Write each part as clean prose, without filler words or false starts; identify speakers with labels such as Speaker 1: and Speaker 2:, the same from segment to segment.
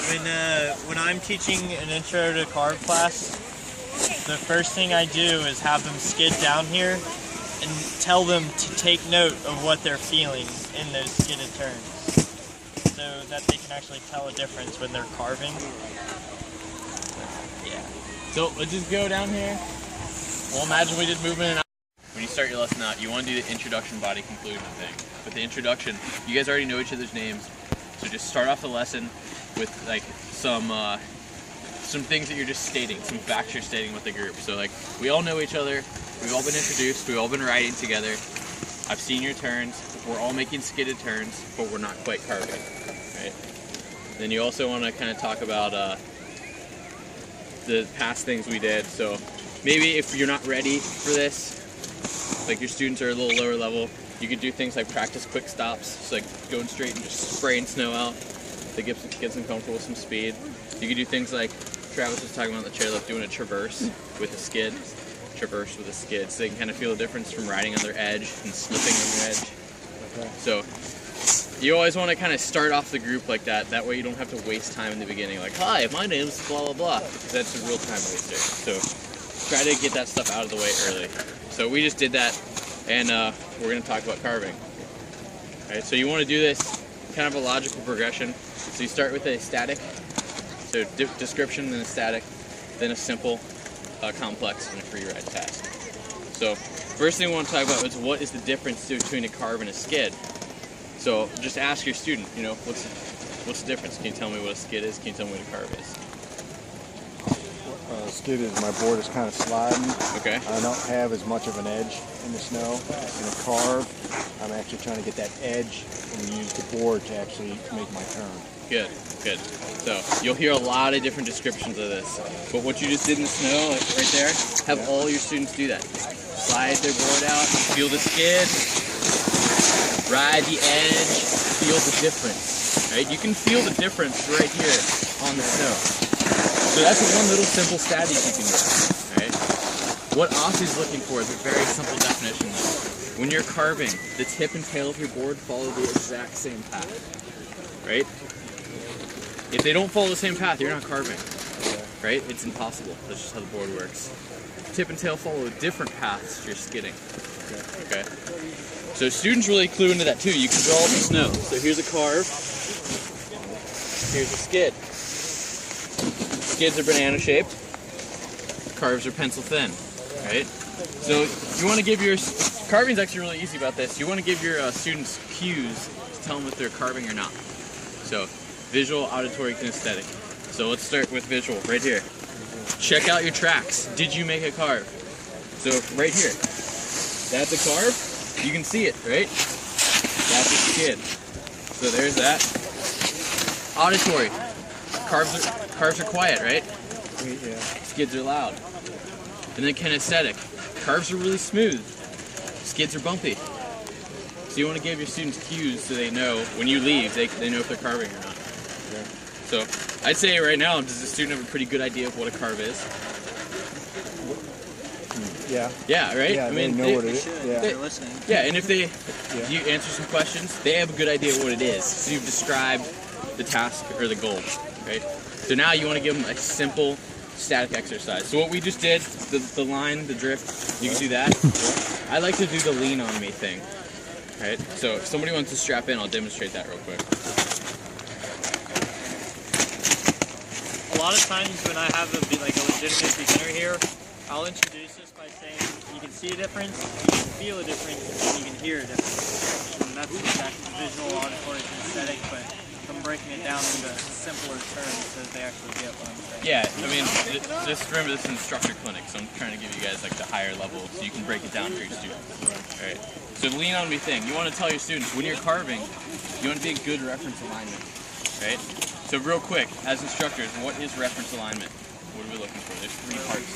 Speaker 1: When I'm teaching an intro to carve class, the first thing I do is have them skid down here and tell them to take note of what they're feeling in those skidded turns, so that they can actually tell a difference when they're carving. Yeah.
Speaker 2: So let's just go down here. We'll imagine we did movement and out. When you start your lesson out, you want to do the introduction, body, conclusion thing. With the introduction, you guys already know each other's names, so just start off the lesson with like some things that you're just stating, some facts you're stating with the group. So like, we all know each other, we've all been introduced, we've all been riding together, I've seen your turns, we're all making skidded turns, but we're not quite carving, right? Then you also want to kind of talk about the past things we did. So maybe if you're not ready for this, like your students are a little lower level, you could do things like practice quick stops, so like going straight and just spraying snow out. That gets them comfortable with some speed. You could do things like Travis was talking about the chairlift, doing a traverse with a skid. Traverse with a skid, so they can kind of feel the difference from riding on their edge and slipping on your edge. Okay. So you always want to kind of start off the group like that. That way you don't have to waste time in the beginning. Like, hi, my name's blah, blah, blah. Because that's a real time waster. So try to get that stuff out of the way early. So we just did that, and we're going to talk about carving. All right, so you want to do this kind of a logical progression. So you start with a static, so description, then a static, then a simple, complex, and a free ride task. So first thing we want to talk about is what is the difference between a carve and a skid. So just ask your student, you know, what's the difference? Can you tell me what a skid is? Can you tell me what a carve is?
Speaker 3: Skid is my board is kind of sliding.
Speaker 2: Okay.
Speaker 3: I don't have as much of an edge in the snow. In a carve, I'm actually trying to get that edge and use the board to actually make my turn.
Speaker 2: Good, good. So you'll hear a lot of different descriptions of this. But what you just did in the snow, like right there, have all your students do that. Slide their board out, feel the skid, ride the edge, feel the difference. Right? You can feel the difference right here on the snow. So that's one little simple static you can do. Right? What Ossie's looking for is a very simple definition. When you're carving, the tip and tail of your board follow the exact same path. Right? If they don't follow the same path, you're not carving, right? It's impossible. That's just how the board works. Tip and tail follow different paths, you're skidding, okay? So students really clue into that too. You can draw the snow. So here's a carve, here's a skid. Skids are banana shaped, carves are pencil thin, right? So you want to give your, carving's actually really easy about this. You want to give your students cues to tell them if they're carving or not. So visual, auditory, kinesthetic. So let's start with visual, right here. Check out your tracks. Did you make a carve? So right here, that's a carve. You can see it, right? That's a skid. So there's that. Auditory. Carves are quiet, right?
Speaker 3: Yeah.
Speaker 2: Skids are loud. And then kinesthetic. Carves are really smooth. Skids are bumpy. So you want to give your students cues so they know when you leave, they know if they're carving or not. So I'd say right now, does the student have a pretty good idea of what a carve is?
Speaker 3: Yeah.
Speaker 2: Yeah, right?
Speaker 3: Yeah, I mean, they know what it is. Yeah.
Speaker 1: They're listening.
Speaker 2: Yeah, and if you answer some questions, they have a good idea of what it is. So you've described the task or the goal, right? So now you want to give them a simple static exercise. So what we just did, the line, the drift, you can do that. I like to do the lean on me thing, right? So if somebody wants to strap in, I'll demonstrate that real quick.
Speaker 1: A lot of times when I have a legitimate beginner here, I'll introduce this by saying you can see a difference, you can feel a difference, and you can hear a difference. And that's exactly visual, auditory, kinesthetic, but I'm breaking it down into simpler terms so that they actually get what I'm saying.
Speaker 2: Yeah, I mean, remember this is an instructor clinic, so I'm trying to give you guys like the higher level so you can break it down for your students. Right. So the lean on me thing, you want to tell your students when you're carving, you want to be a good reference alignment, right? So real quick, as instructors, what is reference alignment? What are we looking for? There's three parts.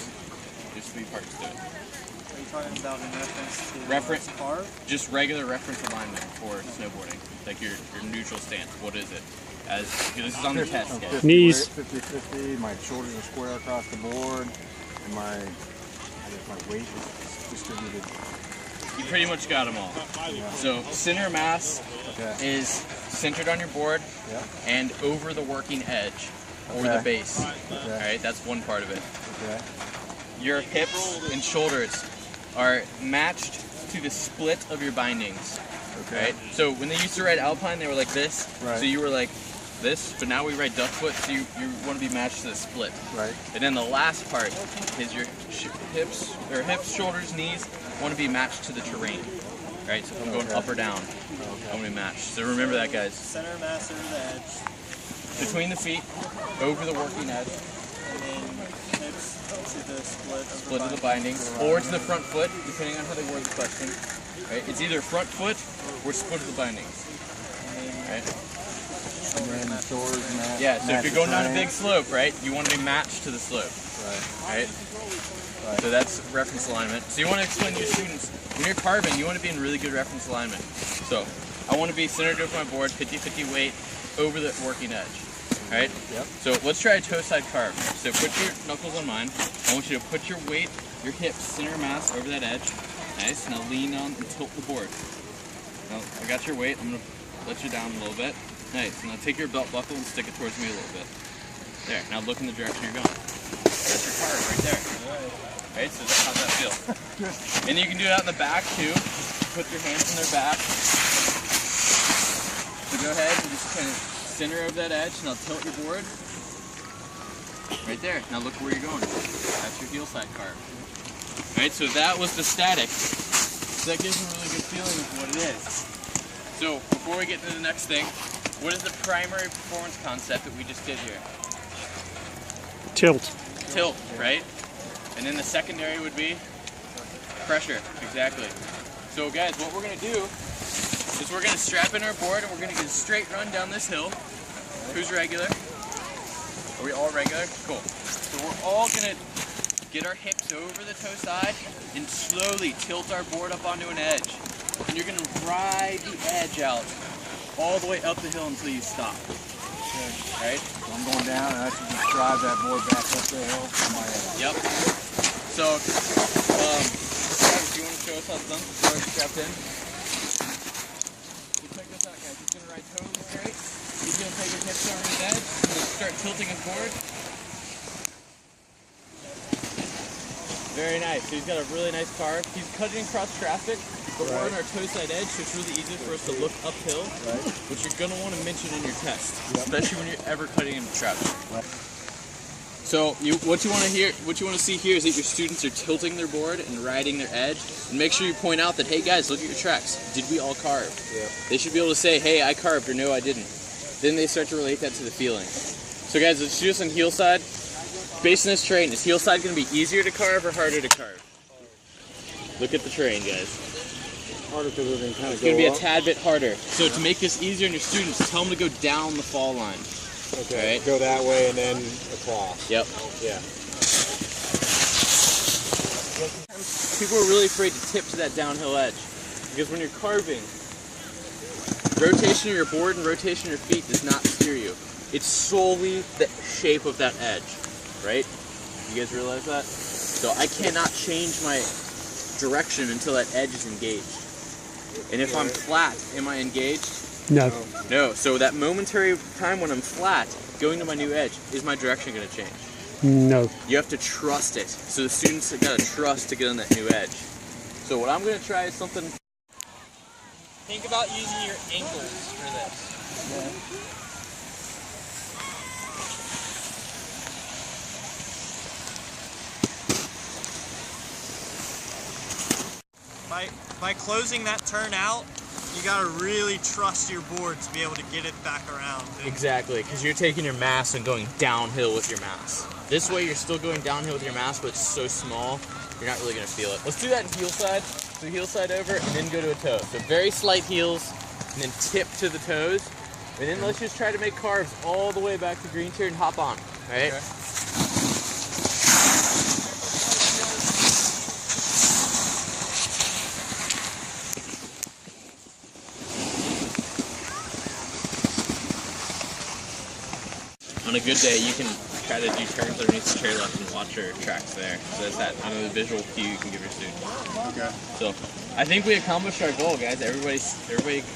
Speaker 2: There's three parts to it.
Speaker 1: Are you talking about in reference to carve?
Speaker 2: Just regular reference alignment for snowboarding, like your neutral stance. What is it? As this is on the test scale.
Speaker 3: Knees. 50-50. My shoulders are square across the board, and my weight is distributed
Speaker 2: you pretty much got them all. So center mass is centered on your board and over the working edge or the base. All right, that's one part of it. Your hips and shoulders are matched to the split of your bindings. Right? So when they used to ride alpine, they were like this. So you were like this, but now we ride duck foot, so you want to be matched to the split. And then the last part is your hips, shoulders, knees want to be matched to the terrain. Right? So if I'm going up or down, I want to be matched. So remember that, guys.
Speaker 1: Center mass over the edge.
Speaker 2: Between the feet, over the working edge.
Speaker 1: And then hips to the
Speaker 2: split of the bindings, or to the front foot, depending on how they word the question. Right? It's either front foot or split of the bindings. Right?
Speaker 3: And then shoulders and that.
Speaker 2: Yeah, so if you're going down a big slope, right, you want to be matched to the slope. Right? So that's reference alignment. So you want to explain to your students, when you're carving, you want to be in really good reference alignment. So I want to be centered over my board, 50-50 weight, over the working edge. Right? So let's try a toe side carve. So put your knuckles on mine. I want you to put your weight, your hips, center mass over that edge. Nice. Now lean on and tilt the board. Now I got your weight. I'm going to let you down a little bit. Nice. Now take your belt buckle and stick it towards me a little bit. There. Now look in the direction you're going. That's your carve right there. Right? So how's that feel? And you can do it out in the back too. Just put your hands in their back. So go ahead and just kind of center over that edge. Now tilt your board. Right there. Now look where you're going. That's your heel side carve. Right, so that was the static. So that gives them a really good feeling of what it is. So before we get to the next thing, what is the primary performance concept that we just did here?
Speaker 4: Tilt.
Speaker 2: Tilt, right? And then the secondary would be pressure, exactly. So guys, what we're gonna do is we're gonna strap in our board and we're gonna get a straight run down this hill. Who's regular? Are we all regular? Cool. So we're all gonna get our hips over the toe side and slowly tilt our board up onto an edge. And you're gonna ride the edge out all the way up the hill until you stop. Right?
Speaker 3: So I'm going down and I should just drive that board back up the hill from my edge.
Speaker 2: Yep. So, Travis, you want to show us how it's done? Before it's strapped in? So check this out, guys. He's gonna ride totally straight. He's gonna take his hips over his edge and start tilting his board. Very nice. So he's got a really nice carve. He's cutting across traffic, but we're on our toe side edge, so it's really easy for us to look uphill, which you're going to want to mention in your test, especially when you're ever cutting into traffic. So what you want to see here is that your students are tilting their board and riding their edge, and make sure you point out that, hey guys, look at your tracks. Did we all carve? They should be able to say, hey, I carved, or no, I didn't. Then they start to relate that to the feeling. So guys, let's do this on heel side. Based on this terrain, is heel side going to be easier to carve or harder to carve? Look at the terrain, guys.
Speaker 3: Harder because it kind of
Speaker 2: It's going to be a tad bit harder. So to make this easier on your students, tell them to go down the fall line.
Speaker 3: Okay,
Speaker 2: right?
Speaker 3: go that way and then across.
Speaker 2: Yep.
Speaker 3: Yeah.
Speaker 2: People are really afraid to tip to that downhill edge. Because when you're carving, rotation of your board and rotation of your feet does not steer you. It's solely the shape of that edge. Right? You guys realize that? So I cannot change my direction until that edge is engaged. And if I'm flat, am I engaged?
Speaker 4: No.
Speaker 2: No. So that momentary time when I'm flat, going to my new edge, is my direction going to change?
Speaker 4: No.
Speaker 2: You have to trust it. So the students have got to trust to get on that new edge. So what I'm going to try is something. Think about using your ankles for this.
Speaker 1: By closing that turn out, you gotta really trust your board to be able to get it back around.
Speaker 2: Exactly, because you're taking your mass and going downhill with your mass. This way you're still going downhill with your mass, but it's so small, you're not really going to feel it. Let's do that in heel side. So heel side over and then go to a toe. So very slight heels and then tip to the toes. And then let's just try to make carves all the way back to green tier and hop on, right? Okay. On a good day, you can try to do turns underneath the chairlift and watch your tracks there. So that's that another visual cue you can give your students.
Speaker 3: Okay.
Speaker 2: So I think we accomplished our goal, guys. Everybody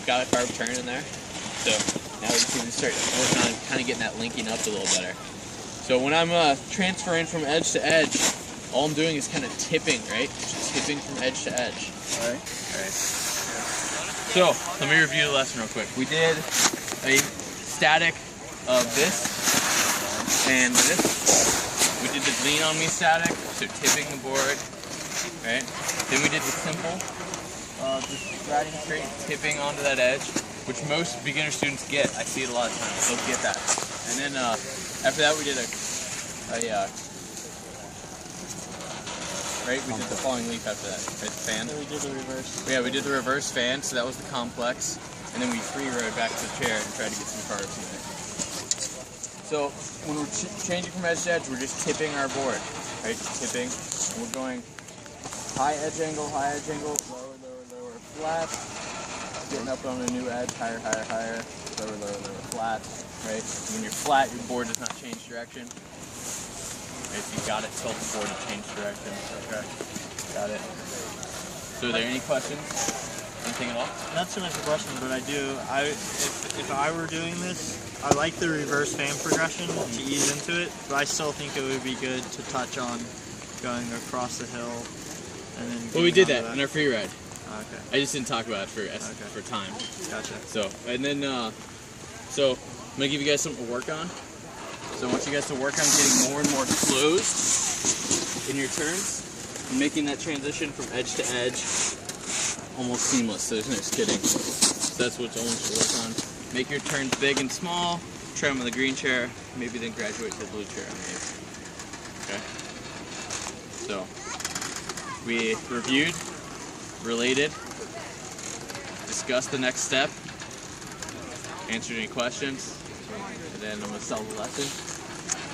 Speaker 2: got a carve turn in there. So now we can start working on kind of getting that linking up a little better. So when I'm transferring from edge to edge, all I'm doing is kind of tipping, right? Just tipping from edge to edge.
Speaker 3: All right.
Speaker 2: So let me review the lesson real quick. We did a static of this and this. We did the lean on me static, so tipping the board, right? Then we did the simple, just riding straight, tipping onto that edge, which most beginner students get. I see it a lot of times. They'll get that. And then after that, we did right? We did the falling leaf after that, right? The fan.
Speaker 1: So we did the reverse.
Speaker 2: Yeah, we did the reverse fan, so that was the complex. And then we free rode back to the chair and tried to get some carves in it. So when we're changing from edge to edge, we're just tipping our board, right? Tipping. And we're going high edge angle, lower, flat. Getting up on a new edge, higher, lower, flat, right? When you're flat, your board does not change direction. If you got it, tilt the board to change direction. Okay. Got it. So are there any questions? Anything at all?
Speaker 1: Not so much a question, but I do. If I were doing this, I like the reverse fan progression to ease into it, but I still think it would be good to touch on going across the hill and then.
Speaker 2: Well, we did that in our free ride.
Speaker 1: Okay.
Speaker 2: I just didn't talk about it for time.
Speaker 1: Gotcha.
Speaker 2: So and then so I'm gonna give you guys something to work on. So I want you guys to work on getting more and more closed in your turns and making that transition from edge to edge almost seamless. So there's no skidding. So that's what I want you to work on. Make your turns big and small. Try them on the green chair. Maybe then graduate to the blue chair. Okay. So we reviewed, related, discussed the next step, answered any questions. And then I'm going to sell the lesson.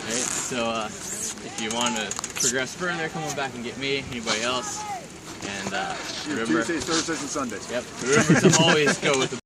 Speaker 2: Right? So if you want to progress further, come on back and get me, anybody else. And remember,
Speaker 3: Tuesdays, Thursdays, and Sundays.
Speaker 2: Yep. Remember to always go with the